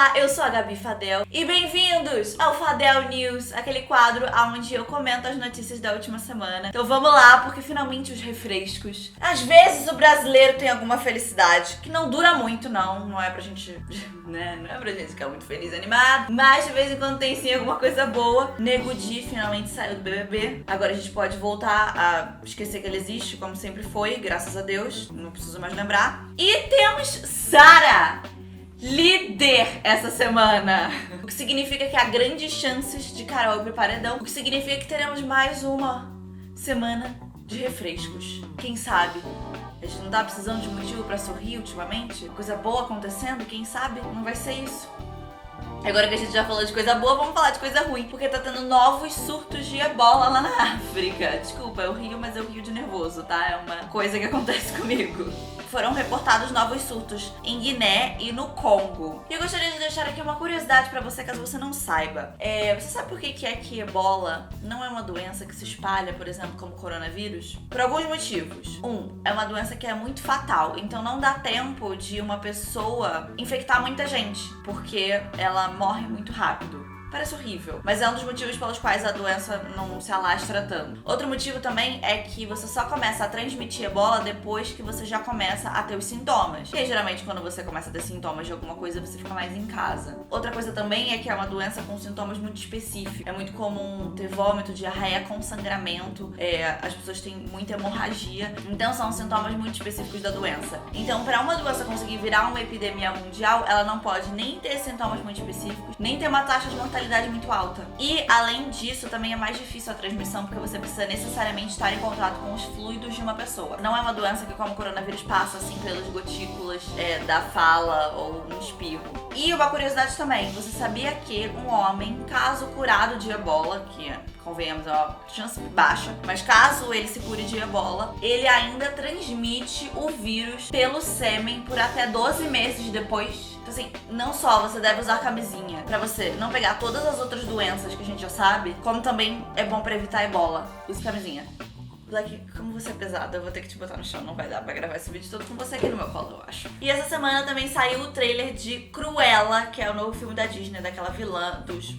Olá, eu sou a Gabi Fadel e bem-vindos ao Fadel News, aquele quadro onde eu comento as notícias da última semana. Então vamos lá, porque finalmente os refrescos. Às vezes o brasileiro tem alguma felicidade, que não dura muito não é pra gente, né, não é pra gente ficar muito feliz e animado, mas de vez em quando tem sim alguma coisa boa. Nego Di finalmente saiu do BBB, agora a gente pode voltar a esquecer que ele existe, como sempre foi, graças a Deus, não preciso mais lembrar. E temos Sara, líder essa semana. O que significa que há grandes chances de Carol ir pro paredão. O que significa que teremos mais uma semana de refrescos. Quem sabe? A gente não tá precisando de motivo pra sorrir ultimamente? Coisa boa acontecendo? Quem sabe? Não vai ser isso. Agora que a gente já falou de coisa boa, vamos falar de coisa ruim. Porque tá tendo novos surtos de ebola lá na África. Desculpa, eu rio, mas eu rio de nervoso, tá? É uma coisa que acontece comigo. Foram reportados novos surtos em Guiné e no Congo. E eu gostaria de deixar aqui uma curiosidade pra você, caso você não saiba. Você sabe por que é que ebola não é uma doença que se espalha, por exemplo, como coronavírus? Por alguns motivos. É uma doença que é muito fatal, então não dá tempo de uma pessoa infectar muita gente, porque ela morre muito rápido. Parece horrível, mas é um dos motivos pelos quais a doença não se alastra tanto. Outro motivo também é que você só começa a transmitir ebola depois que você já começa a ter os sintomas. E aí, geralmente, quando você começa a ter sintomas de alguma coisa, você fica mais em casa. Outra coisa também é que é uma doença com sintomas muito específicos. É muito comum ter vômito, diarreia com sangramento. As pessoas têm muita hemorragia. Então, são sintomas muito específicos da doença. Então, para uma doença conseguir virar uma epidemia mundial, ela não pode nem ter sintomas muito específicos, nem ter uma taxa de mortalidade muito alta. E, além disso, também é mais difícil a transmissão, porque você precisa necessariamente estar em contato com os fluidos de uma pessoa. Não é uma doença que, como o coronavírus, passa assim pelas gotículas da fala ou um espirro. E uma curiosidade também, você sabia que um homem, caso curado de ebola, que convenhamos, é uma chance baixa, mas caso ele se cure de ebola, ele ainda transmite o vírus pelo sêmen por até 12 meses depois. Então assim, não só você deve usar camisinha pra você não pegar todas as outras doenças que a gente já sabe, como também é bom pra evitar ebola. Use camisinha. Black, como você é pesada, eu vou ter que te botar no chão, não vai dar pra gravar esse vídeo todo com você aqui no meu colo, eu acho. E essa semana também saiu o trailer de Cruella, que é o novo filme da Disney, daquela vilã dos...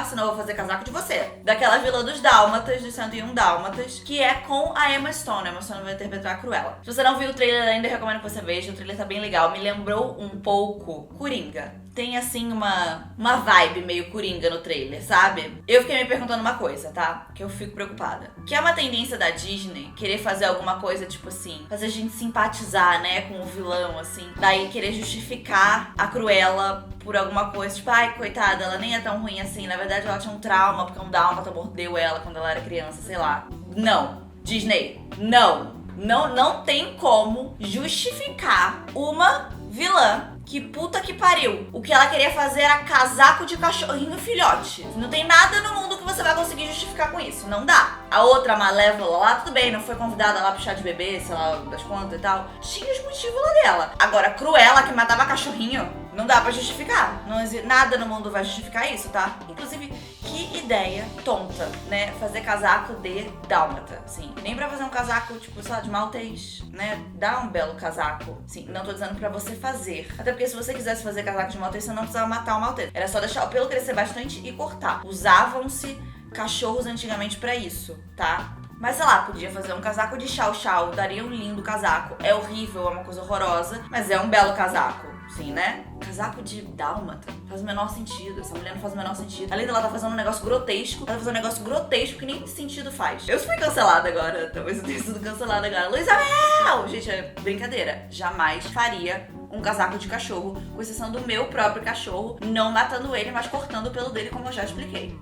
senão eu vou fazer casaco de você. Daquela vilã dos Dálmatas, dos 101 Dálmatas, que é com a Emma Stone. A Emma Stone vai interpretar a Cruella. Se você não viu o trailer ainda, eu recomendo que você veja. O trailer tá bem legal. Me lembrou um pouco Coringa. Tem, assim, uma vibe meio Coringa no trailer, sabe? Eu fiquei me perguntando uma coisa, tá? Que eu fico preocupada. Que é uma tendência da Disney querer fazer alguma coisa, tipo assim, fazer a gente simpatizar, né, com o vilão, assim. Daí querer justificar a Cruella por alguma coisa. Tipo, ai, coitada, ela nem é tão ruim assim. Na verdade, ela tinha um trauma, porque um dálmata mordeu ela quando ela era criança, sei lá. Não. Disney, não. Não tem como justificar uma vilã que puta que pariu. O que ela queria fazer era casaco de cachorrinho filhote. Não tem nada no mundo que você vai conseguir justificar com isso. Não dá. A outra Malévola lá, tudo bem, não foi convidada lá pro chá de bebê, sei lá, das contas e tal. Tinha os motivos lá dela. Agora, Cruella, que matava cachorrinho, não dá pra justificar. Não existe, nada no mundo vai justificar isso, tá? Inclusive, que ideia tonta, né? Fazer casaco de dálmata, assim. Nem pra fazer um casaco, tipo, sei lá, de maltês, né? Dá um belo casaco. Sim, não tô dizendo pra você fazer. Até porque se você quisesse fazer casaco de maltês, você não precisava matar o maltês. Era só deixar o pelo crescer bastante e cortar. Usavam-se cachorros antigamente pra isso, tá? Mas sei lá, podia fazer um casaco de chau-chau, daria um lindo casaco. É horrível, é uma coisa horrorosa, mas é um belo casaco, sim, né? Casaco de dálmata faz o menor sentido. Essa mulher não faz o menor sentido. Além dela tá fazendo um negócio grotesco, ela tá fazendo um negócio grotesco que nem sentido faz. Eu fui cancelada agora, talvez eu tenha sido cancelada agora. Luísa Mel! Gente, é brincadeira. Jamais faria um casaco de cachorro, com exceção do meu próprio cachorro, não matando ele, mas cortando o pelo dele, como eu já expliquei.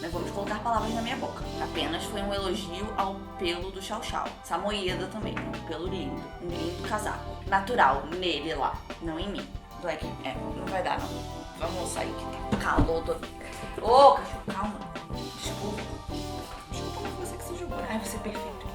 Não vamos colocar palavras na minha boca. Apenas foi um elogio ao pelo do chau-chau. Samoyeda também, um pelo lindo. Um lindo casaco. Natural, nele lá, não em mim. Black, não vai dar não. Vamos sair que tá calor. Ô, cachorro, calma. Desculpa. Desculpa, foi você que se jogou. Ai, você é perfeito.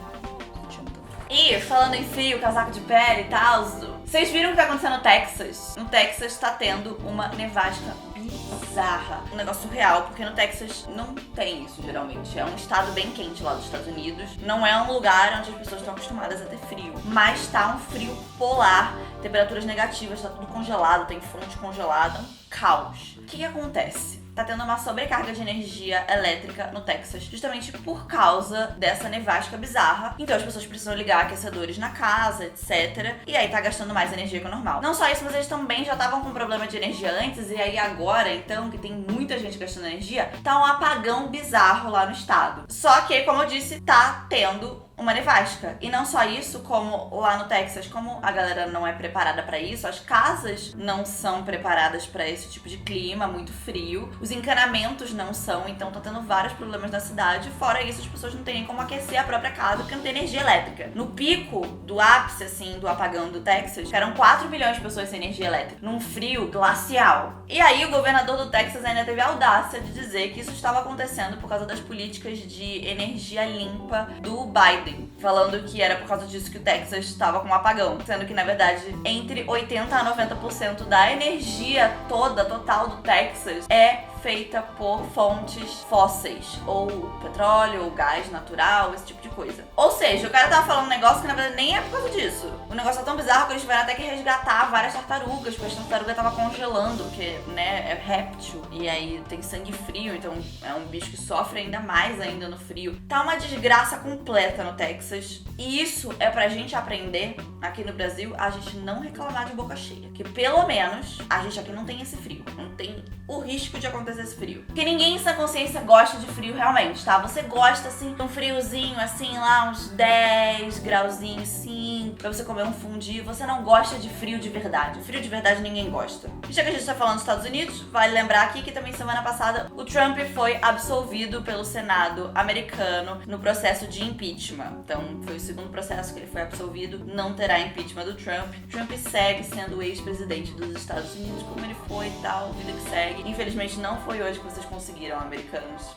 E falando em frio, casaco de pele e tal, vocês viram o que tá acontecendo no Texas? No Texas tá tendo uma nevasca bizarra. Um negócio surreal, porque no Texas não tem isso, geralmente. É um estado bem quente lá dos Estados Unidos. Não é um lugar onde as pessoas estão acostumadas a ter frio. Mas tá um frio polar, temperaturas negativas, tá tudo congelado, tem fonte congelada, um caos. O que acontece? Tá tendo uma sobrecarga de energia elétrica no Texas, justamente por causa dessa nevasca bizarra. Então as pessoas precisam ligar aquecedores na casa, etc. E aí tá gastando mais energia que o normal. Não só isso, mas eles também já estavam com problema de energia antes. E aí agora, então, que tem muita gente gastando energia, tá um apagão bizarro lá no estado. Só que, como eu disse, tá tendo uma nevasca. E não só isso, como lá no Texas, como a galera não é preparada pra isso, as casas não são preparadas pra esse tipo de clima, muito frio. Os encanamentos não são, então tá tendo vários problemas na cidade. Fora isso, as pessoas não têm nem como aquecer a própria casa, porque não tem energia elétrica. No pico do ápice, assim, do apagão do Texas, eram 4 milhões de pessoas sem energia elétrica, num frio glacial. E aí o governador do Texas ainda teve a audácia de dizer que isso estava acontecendo por causa das políticas de energia limpa do Biden, falando que era por causa disso que o Texas estava com um apagão, sendo que, na verdade, entre 80% a 90% da energia toda, total do Texas, é feita por fontes fósseis, ou petróleo, ou gás natural, esse tipo de coisa. Ou seja, o cara tava falando um negócio que na verdade nem é por causa disso. O negócio é tão bizarro que eles tiveram até que resgatar várias tartarugas, porque as tartarugas estavam congelando, porque, né, é réptil, e aí tem sangue frio, então é um bicho que sofre ainda mais ainda no frio. Tá uma desgraça completa no Texas, e isso é pra gente aprender, aqui no Brasil, a gente não reclamar de boca cheia, que pelo menos a gente aqui não tem esse frio, não tem o risco de acontecer esse frio. Porque ninguém em sua consciência gosta de frio realmente, tá? Você gosta, assim, de um friozinho, assim, lá uns 10 grauzinhos, sim, pra você comer um fondue. Você não gosta de frio de verdade. Frio de verdade ninguém gosta. E já que a gente tá falando dos Estados Unidos, vale lembrar aqui que também semana passada o Trump foi absolvido pelo Senado americano no processo de impeachment. Então, foi o segundo processo que ele foi absolvido. Não terá impeachment do Trump. Trump segue sendo o ex-presidente dos Estados Unidos, como ele foi e tal, vida que segue. Infelizmente não foi hoje que vocês conseguiram, americanos.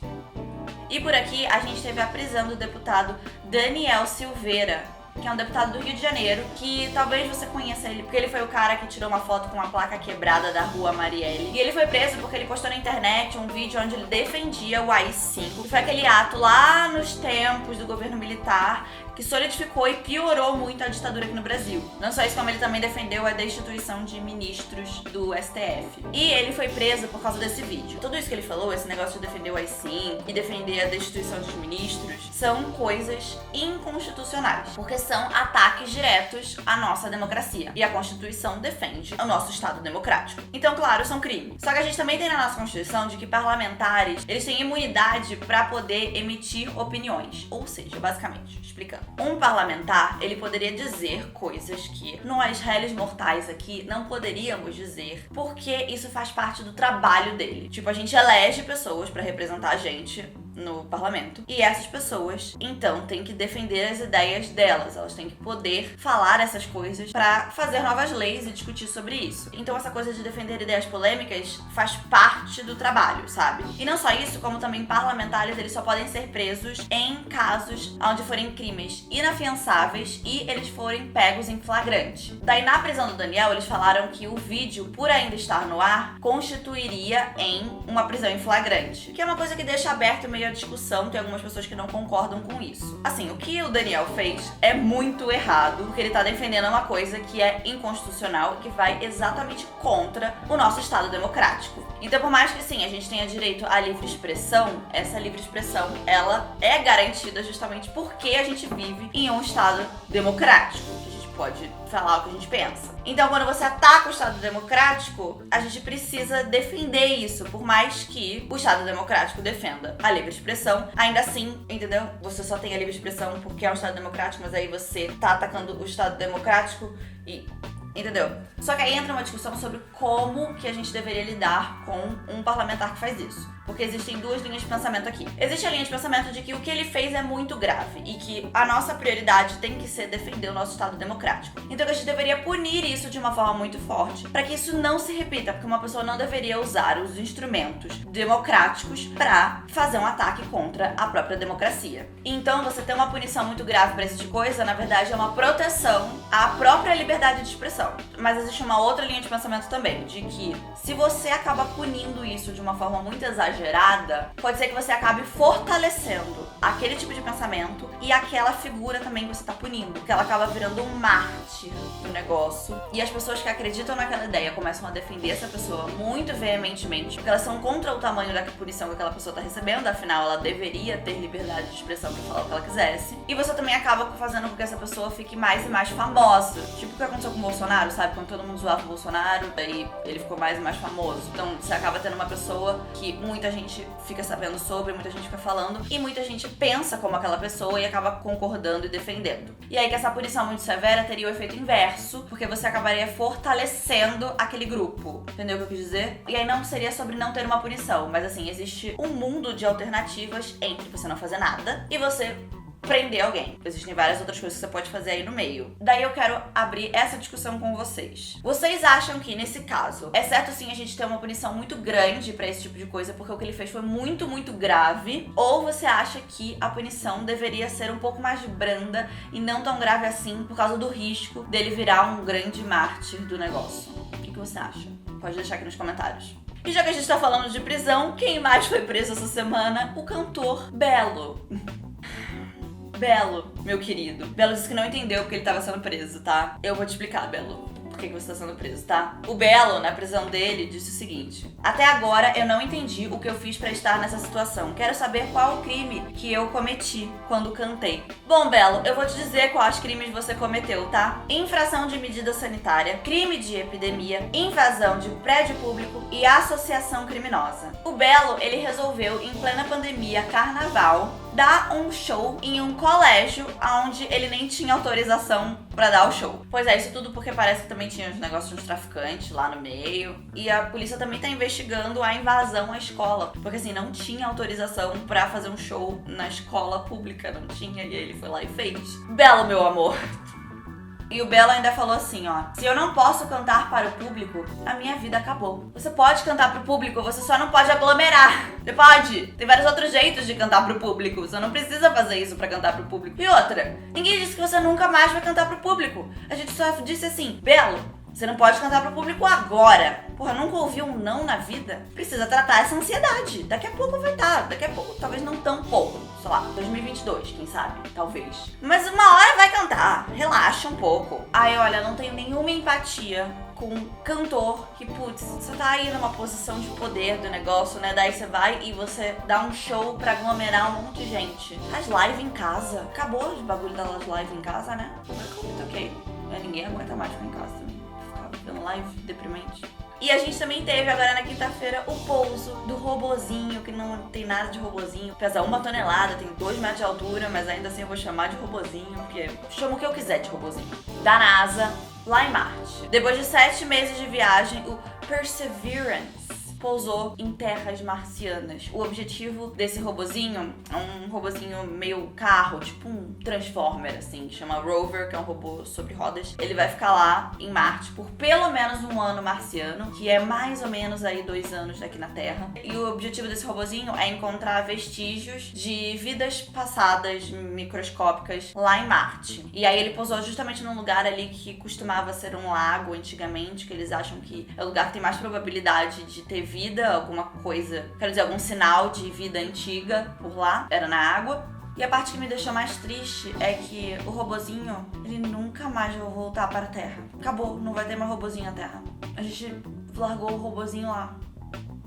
E por aqui a gente teve a prisão do deputado Daniel Silveira, que é um deputado do Rio de Janeiro, que talvez você conheça ele, porque ele foi o cara que tirou uma foto com uma placa quebrada da rua Marielle. E ele foi preso porque ele postou na internet um vídeo onde ele defendia o AI-5, que foi aquele ato lá nos tempos do governo militar, que solidificou e piorou muito a ditadura aqui no Brasil. Não só isso, como ele também defendeu a destituição de ministros do STF. E ele foi preso por causa desse vídeo. Tudo isso que ele falou, esse negócio de defender o AI-5 e defender a destituição dos ministros, são coisas inconstitucionais, porque são ataques diretos à nossa democracia. E a Constituição defende o nosso Estado democrático. Então, claro, são crimes. Só que a gente também tem na nossa Constituição de que parlamentares, eles têm imunidade para poder emitir opiniões. Ou seja, basicamente, explicando. Um parlamentar, ele poderia dizer coisas que nós, réis mortais aqui, não poderíamos dizer, porque isso faz parte do trabalho dele. Tipo, a gente elege pessoas para representar a gente no parlamento, e essas pessoas, então, têm que defender as ideias delas. Elas têm que poder falar essas coisas para fazer novas leis e discutir sobre isso. Então, essa coisa de defender ideias polêmicas faz parte do trabalho, sabe? E não só isso, como também parlamentares, eles só podem ser presos em casos onde forem crimes inafiançáveis e eles forem pegos em flagrante. Daí, na prisão do Daniel, eles falaram que o vídeo, por ainda estar no ar, constituiria em uma prisão em flagrante, que é uma coisa que deixa aberto meio a discussão, tem algumas pessoas que não concordam com isso. Assim, o que o Daniel fez é muito errado, porque ele tá defendendo uma coisa que é inconstitucional, que vai exatamente contra o nosso Estado democrático. Então, por mais que sim, a gente tenha direito à livre expressão, essa livre expressão, ela é garantida justamente porque a gente vive em um Estado democrático, que a gente pode falar o que a gente pensa. Então, quando você ataca o Estado democrático, a gente precisa defender isso, por mais que o Estado democrático defenda a livre expressão. Ainda assim, entendeu? Você só tem a livre expressão porque é um Estado democrático, mas aí você tá atacando o Estado democrático e Entendeu? Só que aí entra uma discussão sobre como que a gente deveria lidar com um parlamentar que faz isso. Porque existem duas linhas de pensamento aqui. Existe a linha de pensamento de que o que ele fez é muito grave e que a nossa prioridade tem que ser defender o nosso Estado democrático. Então a gente deveria punir isso de uma forma muito forte para que isso não se repita, porque uma pessoa não deveria usar os instrumentos democráticos para fazer um ataque contra a própria democracia. Então você ter uma punição muito grave para esse tipo de coisa, na verdade é uma proteção à própria liberdade de expressão. Mas existe uma outra linha de pensamento também, de que se você acaba punindo isso de uma forma muito exagerada, pode ser que você acabe fortalecendo aquele tipo de pensamento e aquela figura também que você tá punindo, porque ela acaba virando um mártir do negócio. E as pessoas que acreditam naquela ideia começam a defender essa pessoa muito veementemente, porque elas são contra o tamanho da punição que aquela pessoa tá recebendo, afinal ela deveria ter liberdade de expressão pra falar o que ela quisesse. E você também acaba fazendo com que essa pessoa fique mais e mais famosa. Tipo o que aconteceu com o Bolsonaro, sabe? Quando todo mundo zoava o Bolsonaro, daí ele ficou mais e mais famoso. Então você acaba tendo uma pessoa que muita gente fica sabendo sobre, muita gente fica falando, e muita gente pensa como aquela pessoa e acaba concordando e defendendo. E aí que essa punição muito severa teria o efeito inverso, porque você acabaria fortalecendo aquele grupo. Entendeu o que eu quis dizer? E aí não seria sobre não ter uma punição, mas assim, existe um mundo de alternativas entre você não fazer nada e você prender alguém. Existem várias outras coisas que você pode fazer aí no meio. Daí eu quero abrir essa discussão com vocês. Vocês acham que, nesse caso, é certo sim a gente ter uma punição muito grande pra esse tipo de coisa, porque o que ele fez foi muito, muito grave? Ou você acha que a punição deveria ser um pouco mais branda e não tão grave assim, por causa do risco dele virar um grande mártir do negócio? O que você acha? Pode deixar aqui nos comentários. E já que a gente tá falando de prisão, quem mais foi preso essa semana? O cantor Belo. Belo, meu querido. Belo disse que não entendeu porque ele tava sendo preso, tá? Eu vou te explicar, Belo, por que você tá sendo preso, tá? O Belo, na prisão dele, disse o seguinte: até agora eu não entendi o que eu fiz pra estar nessa situação. Quero saber qual o crime que eu cometi quando cantei. Bom, Belo, eu vou te dizer quais crimes você cometeu, tá? Infração de medida sanitária, crime de epidemia, invasão de prédio público e associação criminosa. O Belo, ele resolveu, em plena pandemia, carnaval, dar um show em um colégio onde ele nem tinha autorização pra dar o show. Pois é, isso tudo porque parece que também tinha uns negócios de uns traficantes lá no meio. E a polícia também tá investigando a invasão à escola. Porque assim, não tinha autorização pra fazer um show na escola pública. Não tinha, e ele foi lá e fez. Belo, meu amor. E o Belo ainda falou assim, ó: se eu não posso cantar para o público, a minha vida acabou. Você pode cantar pro público, você só não pode aglomerar. Você pode. Tem vários outros jeitos de cantar pro público. Você não precisa fazer isso pra cantar pro público. E outra, ninguém disse que você nunca mais vai cantar pro público. A gente só disse assim: Belo, você não pode cantar pro público agora. Porra, nunca ouviu um não na vida? Precisa tratar essa ansiedade. Daqui a pouco vai estar. Daqui a pouco, talvez não tão pouco. Sei lá, 2022, quem sabe? Talvez. Mas uma hora vai cantar. Relaxa um pouco. Ai, olha, não tenho nenhuma empatia com um cantor que, putz, você tá aí numa posição de poder do negócio, né? Daí você vai e você dá um show pra aglomerar um monte de gente. Faz live em casa. Acabou o bagulho das live em casa, né? Ok. Ninguém aguenta mais ficar em casa também. Ficar vendo live deprimente. E a gente também teve agora na quinta-feira o pouso do robozinho, que não tem nada de robozinho. Pesa 1 tonelada, tem 2 metros de altura, mas ainda assim eu vou chamar de robozinho, porque chamo o que eu quiser de robozinho. Da NASA, lá em Marte. Depois de 7 meses de viagem, o Perseverance pousou em terras marcianas. O objetivo desse robozinho é um robozinho meio carro, tipo um Transformer, assim, que chama Rover, que é um robô sobre rodas. Ele vai ficar lá em Marte por pelo menos um ano marciano, que é mais ou menos aí 2 anos daqui na Terra. E o objetivo desse robozinho é encontrar vestígios de vidas passadas microscópicas lá em Marte. E aí ele pousou justamente num lugar ali que costumava ser um lago antigamente, que eles acham que é o lugar que tem mais probabilidade de ter vida, alguma coisa, quero dizer, algum sinal de vida antiga por lá, era na água. E a parte que me deixou mais triste é que o robozinho, ele nunca mais vai voltar para a Terra. Acabou, não vai ter mais robozinho na Terra. A gente largou o robozinho lá,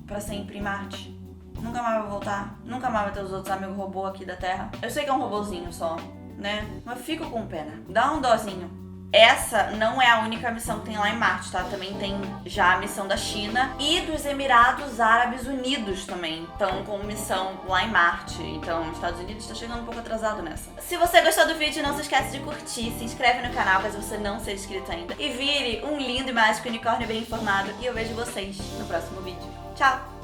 pra sempre em Marte. Nunca mais vai voltar, nunca mais vai ter os outros amigos robô aqui da Terra. Eu sei que é um robozinho só, né? Mas fico com pena, dá um dózinho. essa não é a única missão que tem lá em Marte, tá? Também tem já a missão da China e dos Emirados Árabes Unidos também estão com missão lá em Marte. Então, os Estados Unidos está chegando um pouco atrasado nessa. Se você gostou do vídeo, não se esquece de curtir, se inscreve no canal caso você não seja inscrito ainda e vire um lindo e mágico unicórnio bem informado. E eu vejo vocês no próximo vídeo. Tchau!